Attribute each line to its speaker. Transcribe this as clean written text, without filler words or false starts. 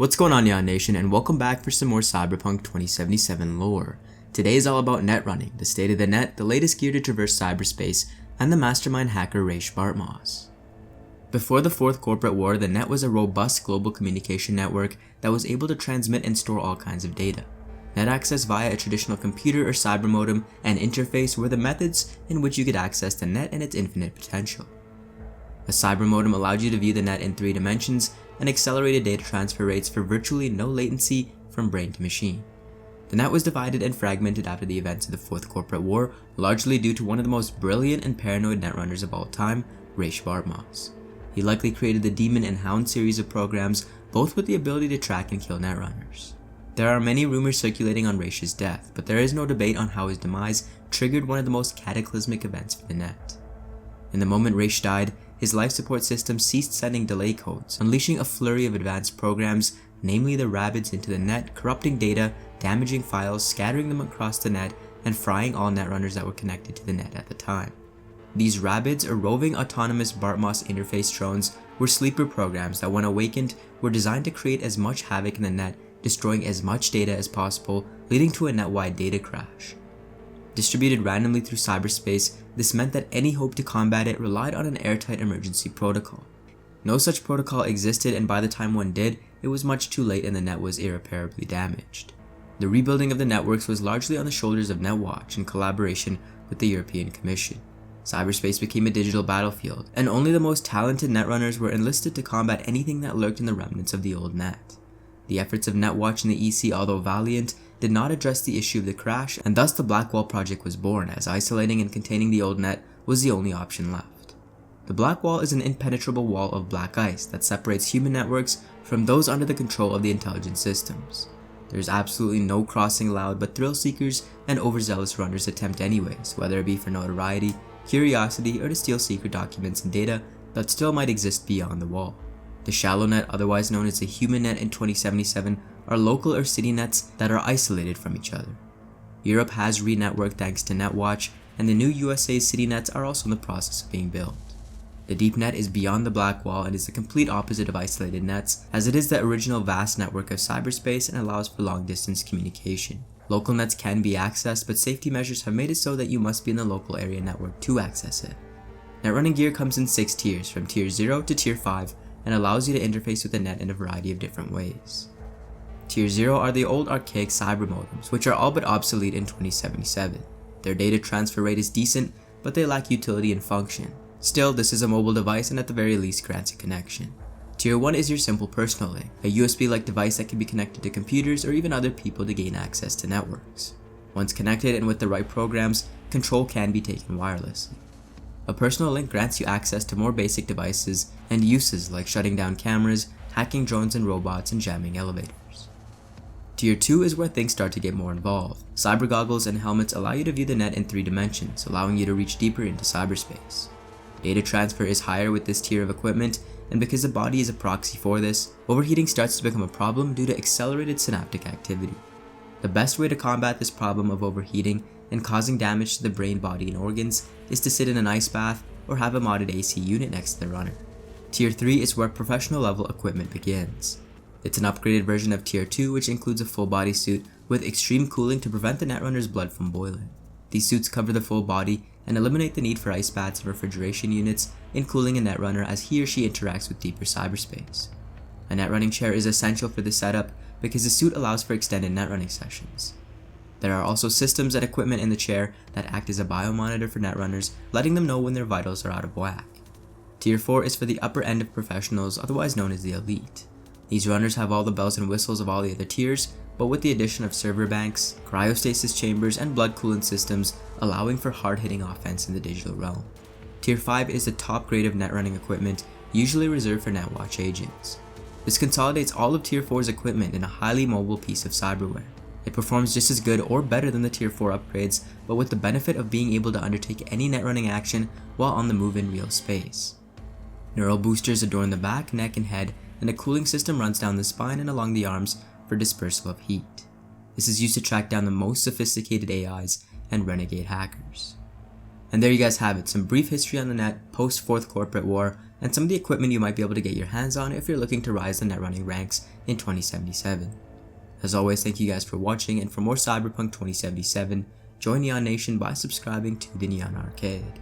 Speaker 1: What's going on, Yon Nation, and welcome back for some more Cyberpunk 2077 lore. Today is all about netrunning, the state of the net, the latest gear to traverse cyberspace, and the mastermind hacker Rache Bartmoss. Before the Fourth Corporate War, the net was a robust global communication network that was able to transmit and store all kinds of data. Net access via a traditional computer or cyber modem and interface were the methods in which you could access the net and its infinite potential. A cyber modem allowed you to view the net in 3 dimensions and accelerated data transfer rates for virtually no latency from brain to machine. The net was divided and fragmented after the events of the Fourth Corporate War, largely due to one of the most brilliant and paranoid netrunners of all time, Rache Bartmoss. He likely created the Demon and Hound series of programs, both with the ability to track and kill netrunners. There are many rumors circulating on Rache's death, but there is no debate on how his demise triggered one of the most cataclysmic events for the net. In the moment Rache died, his life support system ceased sending delay codes, unleashing a flurry of advanced programs, namely the RABIDs, into the net, corrupting data, damaging files, scattering them across the net, and frying all netrunners that were connected to the net at the time. These RABIDs, or roving autonomous Bartmoss interface drones, were sleeper programs that, when awakened, were designed to create as much havoc in the net, destroying as much data as possible, leading to a net-wide data crash. Distributed randomly through cyberspace, this meant that any hope to combat it relied on an airtight emergency protocol. No such protocol existed, and by the time one did, it was much too late and the net was irreparably damaged. The rebuilding of the networks was largely on the shoulders of Netwatch in collaboration with the European Commission. Cyberspace became a digital battlefield, and only the most talented netrunners were enlisted to combat anything that lurked in the remnants of the old net. The efforts of Netwatch and the EC, although valiant, did not address the issue of the crash, and thus the Blackwall project was born, as isolating and containing the old net was the only option left. The Blackwall is an impenetrable wall of black ice that separates human networks from those under the control of the intelligence systems. There is absolutely no crossing allowed, but thrill seekers and overzealous runners attempt anyways, whether it be for notoriety, curiosity, or to steal secret documents and data that still might exist beyond the wall. The shallow net, otherwise known as the human net in 2077, are local or city nets that are isolated from each other. Europe has re-networked thanks to Netwatch, and the new USA city nets are also in the process of being built. The deep net is beyond the Blackwall and is the complete opposite of isolated nets, as it is the original vast network of cyberspace and allows for long-distance communication. Local nets can be accessed, but safety measures have made it so that you must be in the local area network to access it. Netrunning gear comes in 6 tiers, from tier 0 to tier 5, and allows you to interface with the net in a variety of different ways. Tier 0 are the old archaic cybermodems, which are all but obsolete in 2077. Their data transfer rate is decent, but they lack utility and function. Still, this is a mobile device and at the very least grants a connection. Tier 1 is your simple personal link, a USB-like device that can be connected to computers or even other people to gain access to networks. Once connected and with the right programs, control can be taken wirelessly. A personal link grants you access to more basic devices and uses like shutting down cameras, hacking drones and robots, and jamming elevators. Tier 2 is where things start to get more involved. Cyber goggles and helmets allow you to view the net in 3 dimensions, allowing you to reach deeper into cyberspace. Data transfer is higher with this tier of equipment, and because the body is a proxy for this, overheating starts to become a problem due to accelerated synaptic activity. The best way to combat this problem of overheating and causing damage to the brain, body, and organs is to sit in an ice bath or have a modded AC unit next to the runner. Tier 3 is where professional level equipment begins. It's an upgraded version of Tier 2, which includes a full body suit with extreme cooling to prevent the netrunner's blood from boiling. These suits cover the full body and eliminate the need for ice baths and refrigeration units in cooling a netrunner as he or she interacts with deeper cyberspace. A netrunning chair is essential for this setup because the suit allows for extended netrunning sessions. There are also systems and equipment in the chair that act as a biomonitor for netrunners, letting them know when their vitals are out of whack. Tier 4 is for the upper end of professionals, otherwise known as the elite. These runners have all the bells and whistles of all the other tiers, but with the addition of server banks, cryostasis chambers, and blood coolant systems, allowing for hard-hitting offense in the digital realm. Tier 5 is the top grade of netrunning equipment, usually reserved for Netwatch agents. This consolidates all of Tier 4's equipment in a highly mobile piece of cyberware. It performs just as good or better than the Tier 4 upgrades, but with the benefit of being able to undertake any netrunning action while on the move in real space. Neural boosters adorn the back, neck, and head, and a cooling system runs down the spine and along the arms for dispersal of heat. This is used to track down the most sophisticated AIs and renegade hackers. And there you guys have it, some brief history on the net post Fourth Corporate War and some of the equipment you might be able to get your hands on if you're looking to rise the netrunning ranks in 2077. As always, thank you guys for watching, and for more Cyberpunk 2077, join Neon Nation by subscribing to the Neon Arcade.